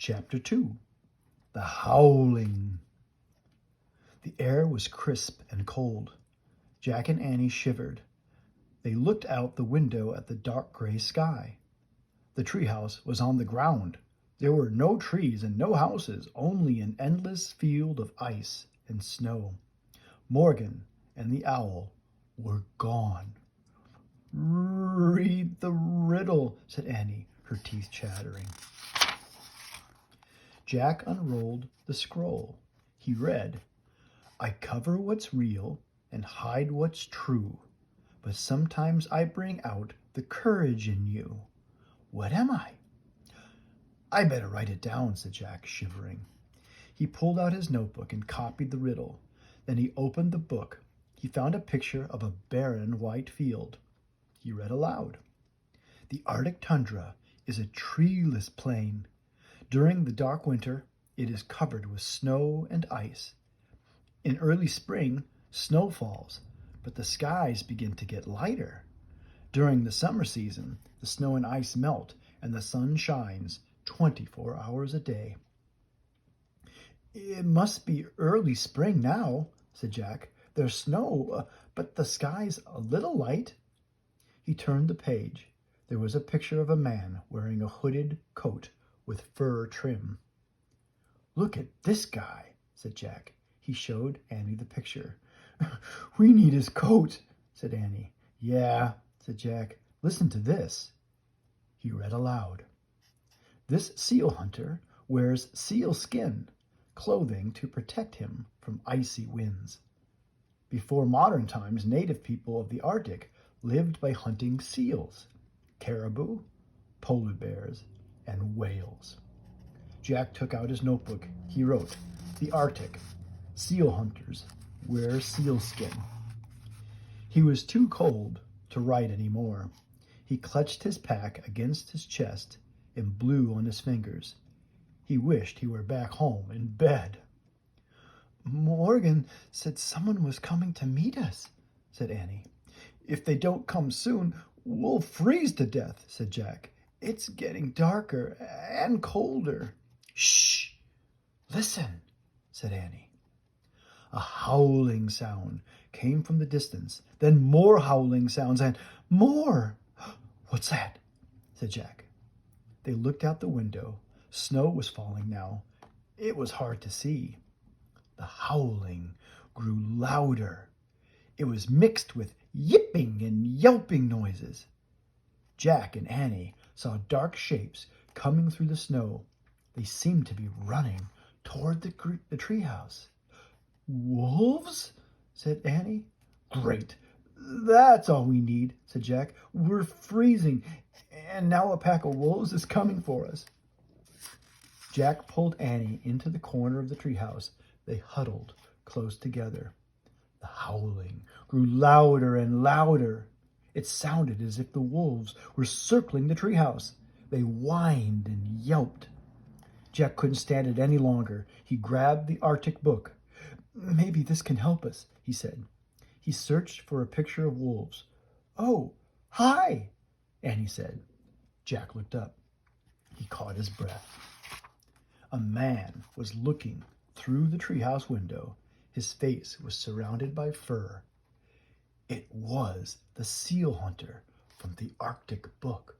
Chapter 2. The Howling. The air was crisp and cold. Jack and Annie shivered. They looked out the window at the dark gray sky. The treehouse was on the ground. There were no trees and no houses, only an endless field of ice and snow. Morgan and the owl were gone. "Read the riddle," said Annie, her teeth chattering. Jack unrolled the scroll. He read, "I cover what's real and hide what's true, but sometimes I bring out the courage in you. What am I?" "I better write it down," said Jack, shivering. He pulled out his notebook and copied the riddle. Then he opened the book. He found a picture of a barren white field. He read aloud, "The Arctic tundra is a treeless plain. During the dark winter, it is covered with snow and ice. In early spring, snow falls, but the skies begin to get lighter. During the summer season, the snow and ice melt, and the sun shines 24 hours a day." "It must be early spring now," said Jack. "There's snow, but the sky's a little light." He turned the page. There was a picture of a man wearing a hooded coat with fur trim. "Look at this guy," said Jack. He showed Annie the picture. "We need his coat," said Annie. "Yeah," said Jack. "Listen to this." He read aloud, "This seal hunter wears seal skin, clothing to protect him from icy winds. Before modern times, native people of the Arctic lived by hunting seals, caribou, polar bears, and whales." Jack took out his notebook. He wrote, "The Arctic. Seal hunters wear sealskin." He was too cold to write any more. He clutched his pack against his chest and blew on his fingers. He wished he were back home in bed. "Morgan said someone was coming to meet us," said Annie. "If they don't come soon, we'll freeze to death," said Jack. "It's getting darker and colder." "Shh! Listen," said Annie. A howling sound came from the distance, then more howling sounds and more. "What's that?" said Jack. They looked out the window. Snow was falling now. It was hard to see. The howling grew louder. It was mixed with yipping and yelping noises. Jack and Annie saw dark shapes coming through the snow. They seemed to be running toward the treehouse. "Wolves?" said Annie. "Great. That's all we need," said Jack. "We're freezing, and now a pack of wolves is coming for us." Jack pulled Annie into the corner of the treehouse. They huddled close together. The howling grew louder and louder. It sounded as if the wolves were circling the treehouse. They whined and yelped. Jack couldn't stand it any longer. He grabbed the Arctic book. "Maybe this can help us," he said. He searched for a picture of wolves. "Oh, hi," Annie said. Jack looked up. He caught his breath. A man was looking through the treehouse window. His face was surrounded by fur. It was the seal hunter from the Arctic book.